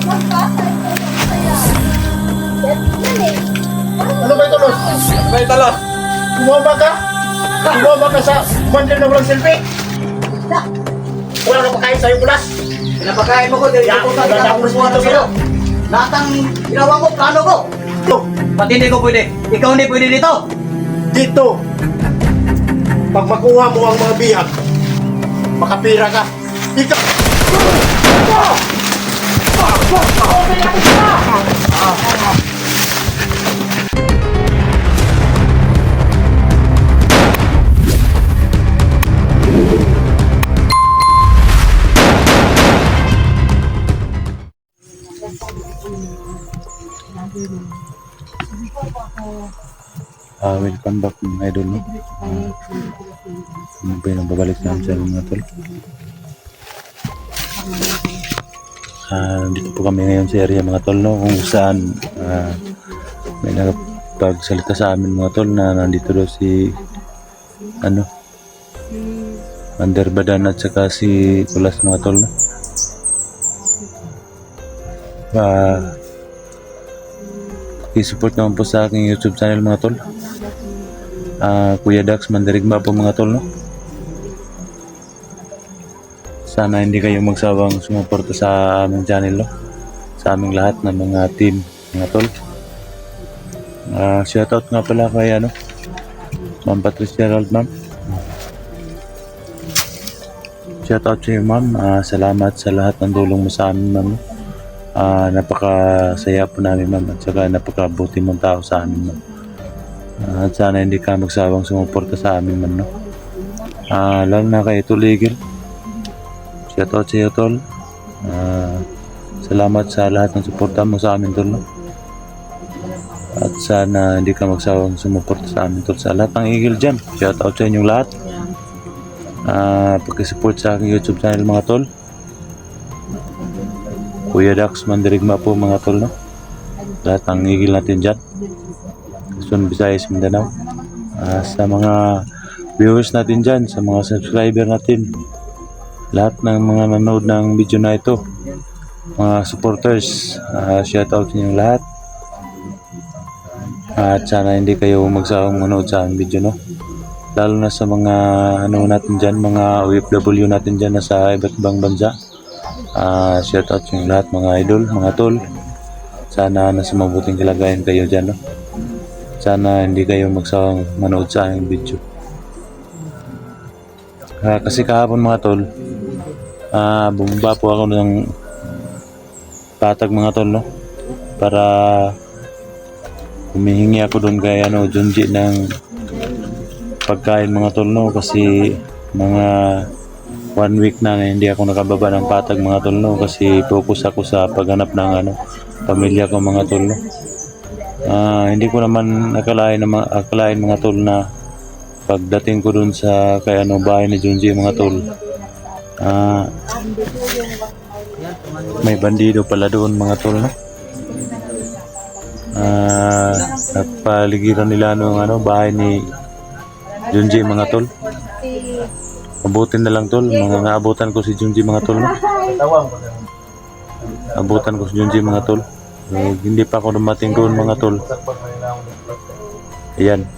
Ano ba ito, Los? Ano ba ito, Los? Bumaba ka? Bumaba ka sa bundle na walang selfie? Wala na pakain sa'yo, bulas. Pinapakain mo ko, dito ko sa Dadapos mo ito sa'yo. lahat ng ginawa ko, plano ko. Pati hindi ko pwede. Ikaw hindi pwede dito. Dito, pag makuha mo ang mga bihag, makapira ka. Ikaw! Welcome back mga idol, no? Ano ba yung babalik namin sa mga tol? Dito po kami ngayon sa area mga tol, no? Kung saan may nagpagsalita sa amin mga tol na nandito daw si Mander Badan at saka si Kulas mga tol, no? I-support naman po sa aking YouTube channel mga tol. Kuya Dax Mandirigma po mga tol, no? Sana hindi kayo magsawang sumuporta sa aming channel, no? Sa aming lahat ng mga team mga tol. Shoutout nga pala kay Ma'am Patricia Gerald, ma'am. Shoutout sa iyo, ma'am. Salamat sa lahat ng tulong mo sa amin, ma'am. Napakasaya po namin, ma'am, at saka napakabuti mong tao sa amin, ma'am. At sana hindi ka magsawang sumuporta sa amin, ma'am, no? Lalo na kay Tol Eagle. Shoutout sa iyo, tol. Salamat sa lahat ng suporta mo sa amin, tol, no? At sana hindi ka magsawang sumuporta sa amin, tol. Sa lahat ng Eagle dyan, shoutout sa inyong lahat. Pagkisupport sa aking YouTube channel mga tol. Kuya Dax Mandirigma po mga tol, no? Lahat ng Eagle natin dyan, Luzon, Visayas, Mindanao. Sa mga viewers natin dyan, sa mga subscriber natin, lahat ng mga nanood ng video na ito, mga supporters, shoutout sa inyong lahat. At sana hindi kayo magsawang manood sa aming video, no? Lalo na sa mga natin dyan, mga OFW natin dyan na sa iba't ibang bansa. Shoutout yung lahat mga idol, mga tol. Sana nasa mabuting kalagayan kayo dyan, no? Sana hindi kayo magsawang manood sa aking video. Kasi kahapon mga tol, bumaba po ako ng patag mga tol, no? Para humihingi ako doon kay Junji ng pagkain mga tol, no? Kasi mga 1 week na hindi ako nakababa ng patag mga tol, no? Kasi focus ako sa paghanap ng pamilya ko mga tol, no? Hindi ko naman akalain mga tol na pagdating ko dun sa kay bahay ni Junji mga tol, may bandido pala doon mga tol, no? Nagpaligiran nila bahay ni Junji mga tol. Abutin na lang tol, naabutan ko si Junji mga tol, no? Abutan ko si Junji mga tol. Hindi pa ako dumating doon mga tol. Ayan,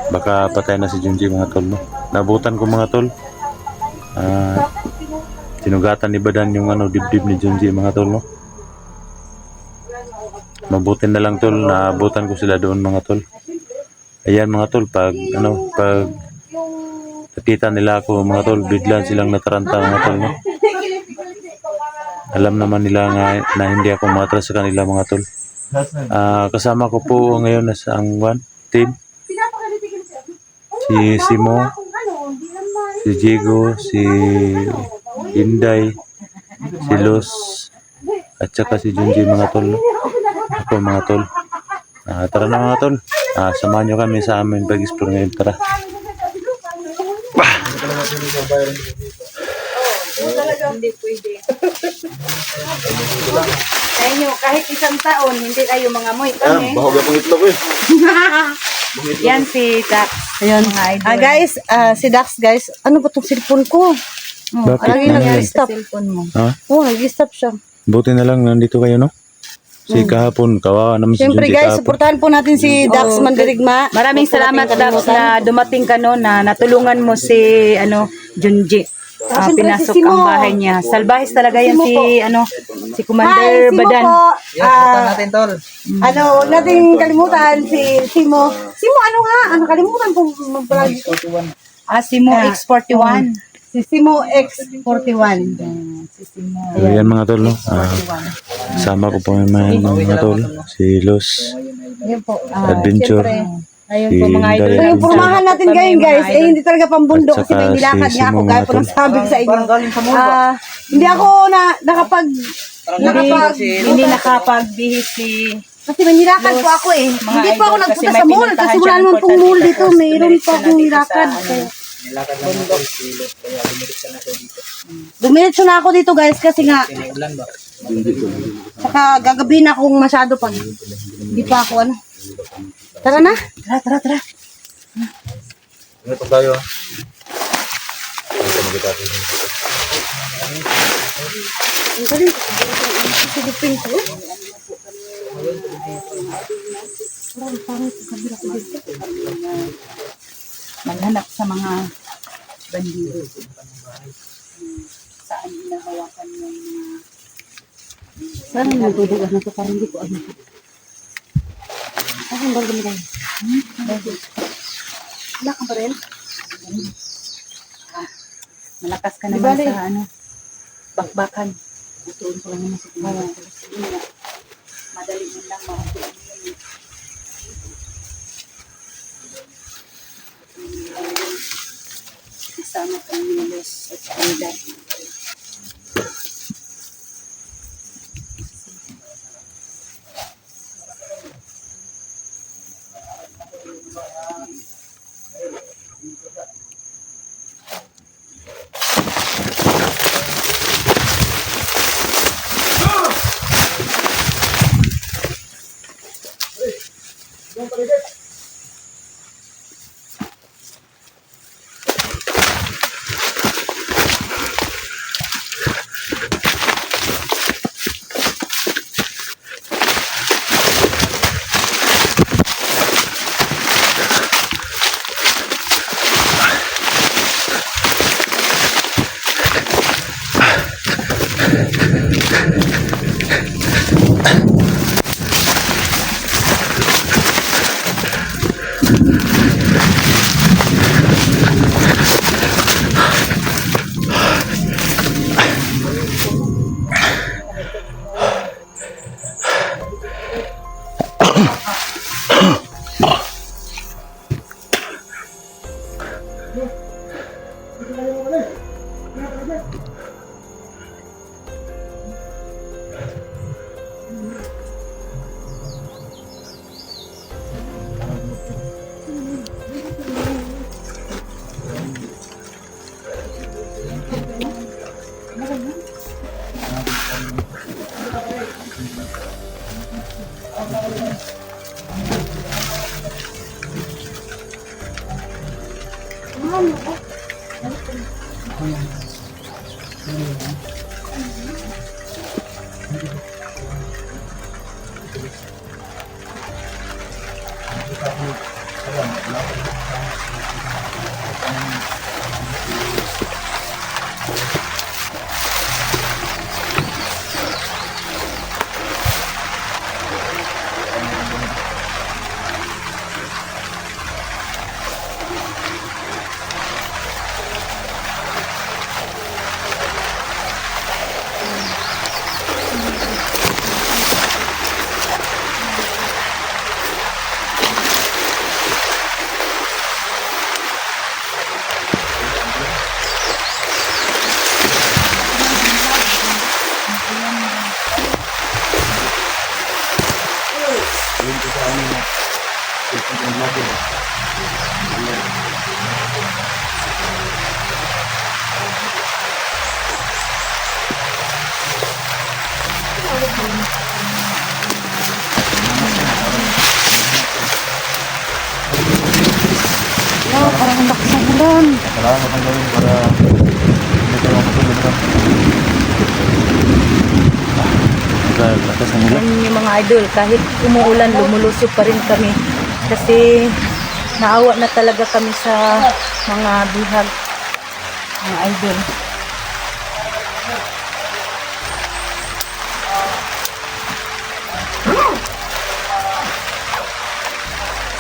baka patay na si Junji mga tol, no? Naabutan ko mga tol. Sinugatan ni Badan yung dibdib ni Junji mga tol, no? Mabutin na lang tol, naabutan ko sila doon mga tol. Ayan mga tol, pag nakita nila ako mga tol, biglan silang nataranta mga tol, no? Alam naman nila na hindi ako matras sa kanila mga tol. Kasama ko po ngayon sa ang team. Si Simo, si Diego, si Inday, si Los, at saka si Junji mga tol, no? Ako mga tol. Tara na mga tol. Samahan nyo kami sa aming pag-explore ngayon. Tara. Hindi pwede. Sa inyo, kahit isang taon, hindi kayo mangamoy kami. Bahog akong itlog eh. Yan si Dax. Ayun. Guys, si Dax guys, ano ba itong cellphone ko? Bakit Lagi nangyari? nag-stop. Cellphone mo. Ha? Nag-stop siya. Buti na lang nandito kayo, no? Si kahapon, kawawa naman si Siyempre Junji guys, kahapon. supportahan po natin si Dax Mandirigma. Maraming salamat Dax na dumating ka no na natulungan mo si Junji. Siyempre, Pinasok si Simo. ang bahay niya. Salbahis talaga yan Simo si po. si Commander Simo Badan. po. Yan, natin tol. Huwag natin kalimutan si Simo. Simo, ano nga? Ano kalimutan kung magpalagi. Simo X41. Si Simo X41. Si Simo. So, yan mga tol, no? Sama ko po yung mga tol. Si Los Ayun po. Adventure. Ayun Si po mga idol. Dayan. So, yung pormahan natin ngayon guys, hindi talaga pambundok At kasi may saka nilakad si nga ako Simo, gaya mga po ng tol. sabi ko sa inyo. Parang galing sa mundo. Hindi ako nakapag Hindi nakapagbihis si kasi may nilakad po ako eh. Mga Hindi pa ako idol, kasi nagpunta may sa mall pinuntahan kasi wala siyang naman pong mall importante, dito. tapos Mayroon pa dumiretso na akong dito nilakad. sa, Kaya Nilakad lang ng kilos, kaya dumiretso na ako dito. dumiretso na ako dito guys kasi nga May ulan ba? saka gagabihin akong masyado pag hindi pa ako ano. Tara na. Tara. Ano pa tayo? Ang galing. Sigupin ko. maghanap sa mga bandido. Saan hinahawakan yung mga Sana nagdudugas na to parang hindi ko ano. Ay, ang bago mo tayo. Wala ka pa rin? malakas ka naman sa bakbakan. Tutuon ko lang naman sa kumawa. Madali mo lang makakuha yun. Isama kang nilos at kanila. Kailangan mo gawin para hindi tayo matulog na. lakas ng ulan. Yan yung mga idol, kahit umuulan, lumulusog pa rin kami. Kasi naawa na talaga kami sa mga bihag, mga idol.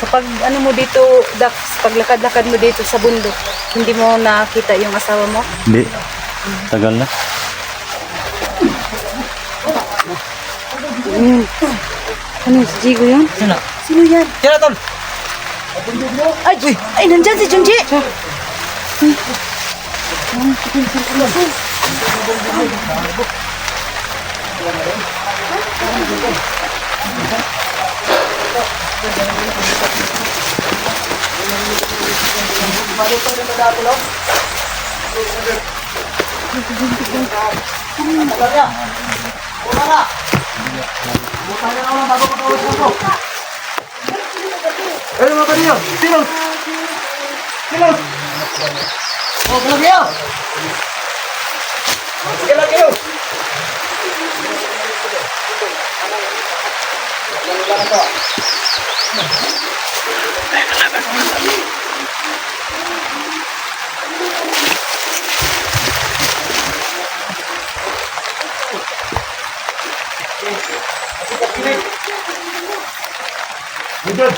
Sa pag ano mo dito, Dax, paglakad-lakad mo dito sa bundok, hindi mo nakita yung asawa mo? Hindi. Tagal na. Ano, si Jigo yan? Sino? Sino yan? Sino, tol? Ay, ay, nandyan si Junji! Ano mga kanyo? Sino? Sino? Oh, kailan kayo? Kailan kayo? Andyan.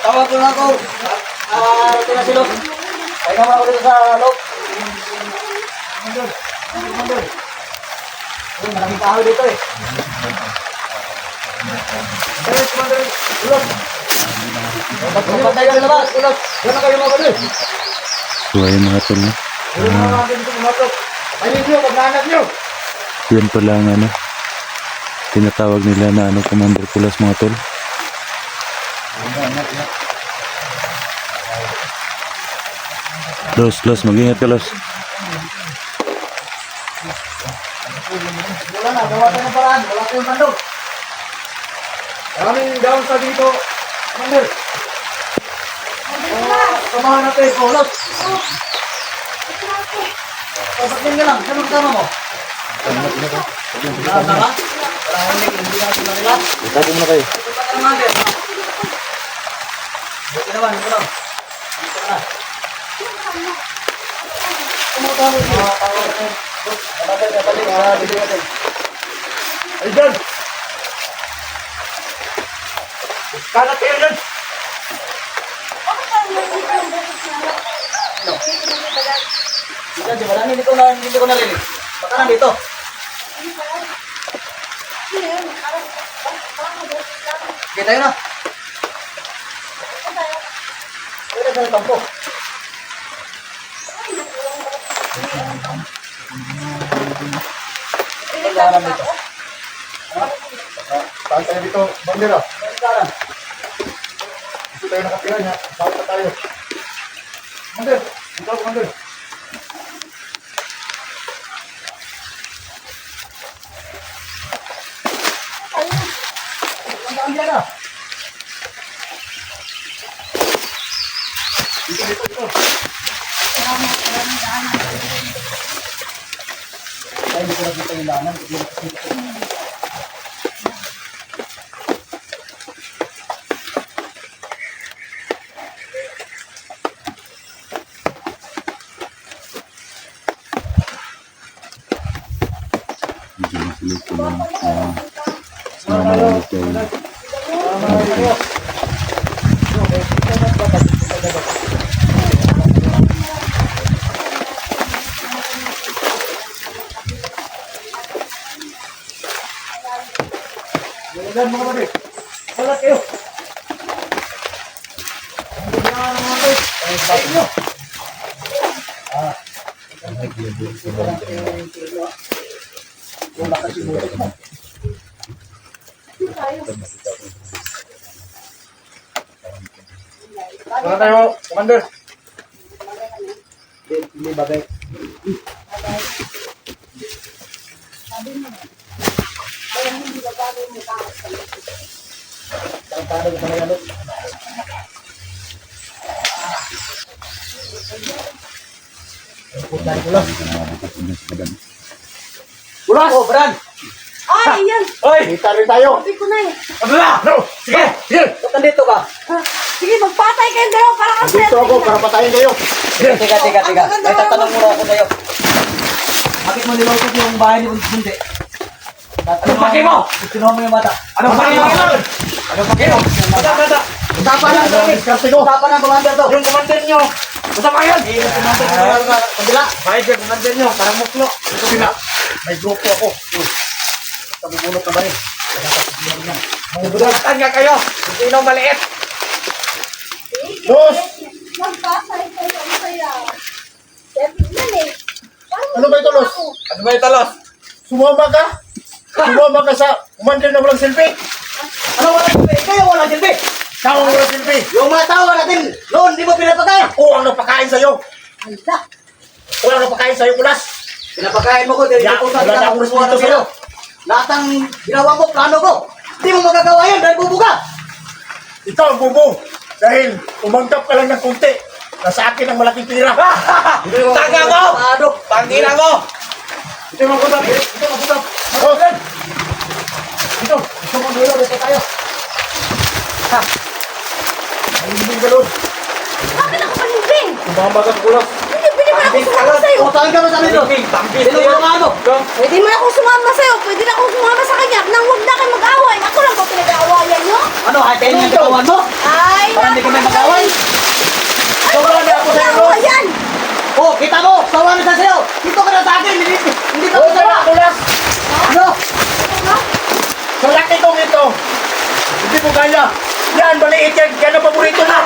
Tawag ko na ako. Ito na silog. Ay naman ako dito sa loob. Uy, maraming kahoy dito eh. Ay, Commander. Ulog. Pagpatay ka na labas. Ulog. Yan na kayo mga kapatid. So ayun mga tol, no? Yan na mga kapatid dito pumatok. Ayun nyo, pag-naanak nyo. Yan pala ang ano, tinatawag nila na ano, Commander Kulas mga tol. Los, mag-ingat ka, Los. Wala na. Gawa tayo ng paraan. Wala tayong sandok. Maraming down sa dito. Commander. Samahan natin. Ulog. Pagpatay ka lang. Saan ang kasama mo? Wala ka? Wala hindi na sila nila. Itago muna kayo. Ito pa ka naman din. Buti naman, ito lang. Dito ka na. Tumutawag mo. Balik. Ay, dyan. Kalat kayo dyan. Diyan, di ba? Hindi ko narinig. Baka nandito. Okay, tayo na. Tayo na sa tampo. Saan tayo dito, bandera? Dito tayo nakatira niya. Saan pa tayo? Commander. Ikaw, Commander. Ang dyan na. Dito. Ay, hindi ko nakita yung daanan. Yan mga kapatid. Kalat kayo. Wala tayo, Commander. Hindi bagay. Ulas! Oh, Brad. Ay, yan. Hoy! Kita rin tayo! Sabi ko na eh. No! Sige! Sige! Ba't nandito ka? Sige, magpatay kayong dalawa para kasi. Dito ako para patayin kayo. Teka. May tatanong muna ako sa'yo. Bakit mo nilokot yung bahay ni Bunti? Anong pake mo? Sinuha mo yung mata. Anong pake mo? Anong pake mo? Mata. Usapan lang ito. Diskarte ko. Usapan ng commander to. Yung commander nyo. Usap kayo. Yung commander ko. Kabila. Kahit yung commander nyo. Parang muklo. Ito sila. May grupo ako. Tabubunot na ba rin? Saan nga kayo? Sino maliit? Los! Magpatay kayo ang saya. Sabi yan eh. Ano ba ito, Los? Ano ba ito, Los? Sumama ka? Sumama ka sa commander na walang silbi? Ano wala silbi? Kayo wala silbi. Ikaw ang walang silbi. Yung mga tao natin, noon, di mo pinapatay. Ako ang napakain sa'yo. Hala. Ako ang napakain sa'yo, Kulas. Pinapakain mo ko, dahil Ya, ko wala na sa akong pusuan respeto ng sa'yo. Lahat ng ginawa mo, plano ko. Di mo magagawa yan dahil bubuga. Ikaw ang bubo. Dahil umanggap ka lang ng kunti. Nasa akin ang malaking tira. Tanga mo! Ano? Pangina mo! Ito ang kusap. Ito ang kusap. Los! Ito. Ito ang dulo. Dito tayo. Ha. Ang hindi ka, Los. Bakit ako panimbing? Sumama ka, Kulas. Hindi, pwede mo na ako sumama sa'yo. O, saan ka ba sa nito? Sino yung mga ano? Pwede mo na ako sumama sa'yo. Pwede na ako sumama sa kanya. Nang huwag na kayo mag-away. Ako lang ba pinag-aawayan nyo? Ano, hatiin yung katawan mo? Ay, Para hindi kami mag-away? Sumama na ako sa'yo, Los. Ayan. Oh, kita mo! Sawa na sa sa'yo! Dito ka na sa akin! Hindi ka Oo, mo sawa! Kulas. Ano? Sa laki kong ito. Hindi mo kaya. Yan, maliit yan. Yan ang paborito mo.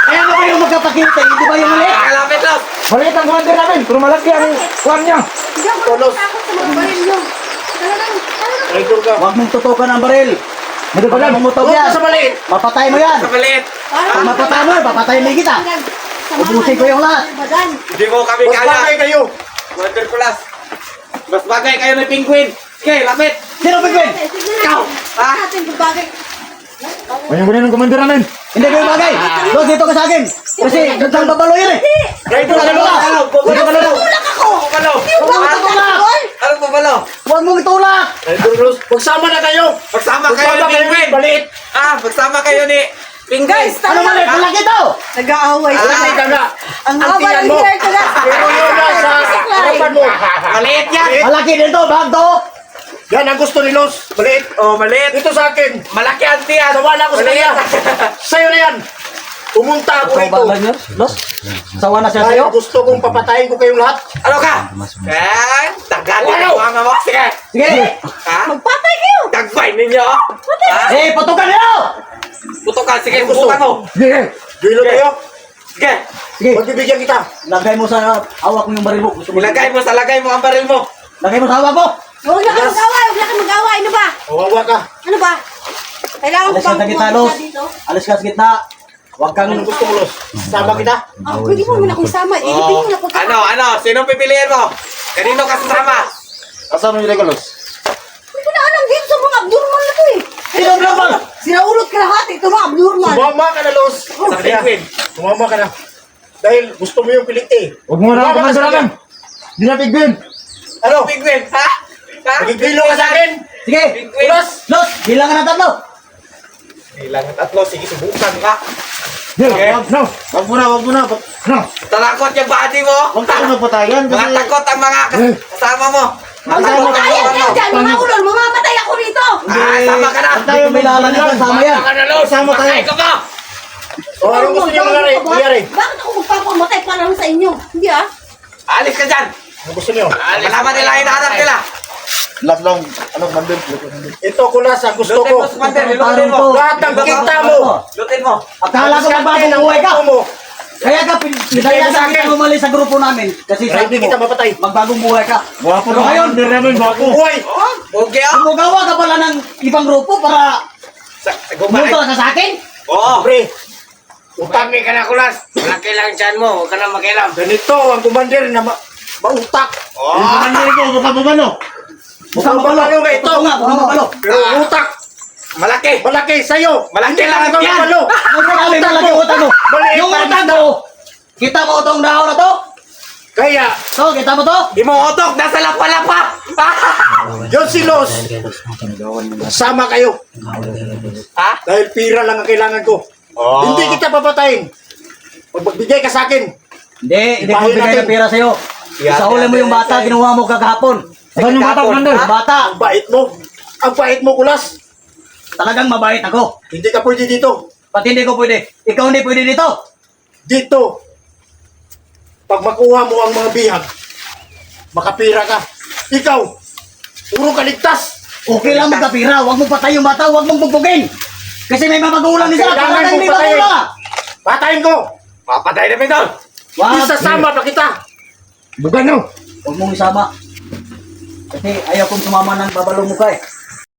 Kaya nga ba yung magkapakita? Hindi ba yung mali? Kalapit, Los. Maliit ang commander namin. Pero malaki ang kwan niya. Hindi ako Tolos. natatakot sa mga baril nyo. Talagang, Idol ka. Huwag mong tutukan ang baril! Huwag mong mumutog Huwag yan! ka sa maliit. Mapatay mo yan! maliit. Kung mapatay mo, papatayin mo kita! Ubusin ko yung lahat. Badan. Hindi mo kami Mas kaya. bagay kayo. Wonder Plus. Mas bagay kayo ng penguin. Okay, lapit. Sino pigwin? Ikaw. Natin babagay. Ayun mo ng commander namin. Hindi kayo bagay! Doon, dito ka sa akin! Kasi nagtang babalo yan eh! Idol ka na. Dito ka na lang! Tulak ako. Pabalo. Hindi mo ba ako tatawal? Ano pabalo? Huwag mong itulak! Idol Los. Magsama na kayo. Magsama kayo Magsama ni kayo. penguin. Maliit. Magsama kayo ni penguin. Guys, Ano mali? Malaki daw! nag-aaway Malaki ka nga. Ang Ang awa tingnan ng mo. hair ko na. Pero yun na sa harapan mo. Maliit yan. Malaki din to, bag to! Yan ang gusto ni Los. Maliit. Oh, maliit. Ito sa akin. Malaki ang tiyan. Sawa na ako sa kanya. Sa'yo na yan. Pumunta ako rito. Los? Sawa na siya Dahil sa'yo? gusto kong papatayin ko kayong lahat. Ano ka? Tagalin mo ang mga. Sige. Sige! Ha? Magpatay kayo. Tagbay ninyo. Ha? Eh, patukan niyo! Putukan. Sige, Gusto. putukan mo. Duelo tayo. Sige. Sige, Magbibigyan kita. lagay mo sa hawak mo yung baril mo. Gusto mo Ilagay mo sa lagay mo ang baril mo. Lagay mo sa hawak mo! Huwag na kayo mag-away. Huwag na kayo mag-away. Ano ba? Kawawa ka. Ano ba? Kailangan ko Alis ka bang sa gitna, pumunta Los! dito? Alis ka sa gitna! Huwag kang... Anong gusto mo, Los? Sama kita? Ah, pwede mo naman akong sama. Ilibig mo na pagka... Ano? Sino pipiliin mo? Kanino ka sasama? Asan mo nilagay, Los? Hindi ko na alam dito sa mga abnormal na to eh. Sino naman? Sinaulot ka lahat. Ito mga abnormal. Sumama ka na, Los. Sa penguin. Sumama ka na. Dahil gusto mo yung pilit eh. Huwag mo na ako Sumama ka sa namin. kanya. Di na pigwin. Ano? Penguin, ha? Magigilo ka sa akin. Sige! Penguin. Los! Los! Bilangan ng tatlo! Kailangan tatlo. Sige, subukan ka. Di, Okay. no. Wag mo na. No. Tatakot yung body mo. Huwag tayo magpatayan Mga kasi... takot ang mga kasama mo. Mamatayan kayo dyan. Mga ulol. Mamamatay ako rito. Sama ka na. Hindi ko kilala na kasama yan! Sama ka na, Los. Sama tayo. Patay ka ba? O, anong gusto niyo mangyari? Bakit ako magpapamatay para lang sa inyo? Hindi ah. Alis ka dyan. Anong gusto niyo? Malaman nila, hinahanap nila. Lahat lang. Anong bandel? Ito, Kulas, ang gusto Lutin ko. mo, Sumander. Lutin mo. Lahat ng kita mo. Lutin mo. Akala ko Diskarte magbagong ng buhay ka! gusto mo. Kaya ka, pinidaya sa sa akin. kita umalis sa grupo namin. Kasi Kaya sabi hindi kita mo, mapatay. magbagong buhay ka. Wapo Pero na ngayon, ngayon. Namin, wapo. Buhay! Okay, ah. gumagawa ka pala ng ibang grupo para Gumay. pumunta ka sa akin? Oo. Pre, Utangin ka na, Kulas. Malaki lang dyan mo. Huwag ka na makialam. ganito ang commander na mautak. Ang hindi ko, kapababalo. Mukhang mabalo ka ito. Ito nga, mukhang mabalo. Pero utak, Malaki. malaki sa'yo. Malaki lang ang Hindi ka tiyan. mabalo. Ano ba namin talaga yung utang mo? Maliit Yung pa utang isda. mo, kita mo itong dahon na to? Kaya, So, kita mo to? Di mo utok, nasa lapa-lapa! John Silos, sama kayo. Ha? Dahil pira lang ang kailangan ko. Hindi kita papatayin. Pag magbigay ka sa akin, Hindi ko Ibahin bigay natin. ng pera sa'yo. Isauli mo yung bata, ginawa mo kagahapon. Saan yung bata, Commander? Bata, ang bait mo. Ang bait mo, Kulas. talagang mabait ako. Hindi ka pwede dito. Ba't hindi ko pwede? Ikaw hindi pwede dito. Dito. Pag makuha mo ang mga bihag, makapira ka. Ikaw, puro kaligtas. Okay lang magkapira, huwag mong patay yung bata, huwag mong bugbugin. Kasi may mga magulang nila, Kailangan talagang kong may patayin. magulang. Patayin ko. Papatay na Pindol! Wag, Isasama pa kita. Bukan no. huwag mong isama. Kasi ayaw kong sumama ng babalo mo ka eh.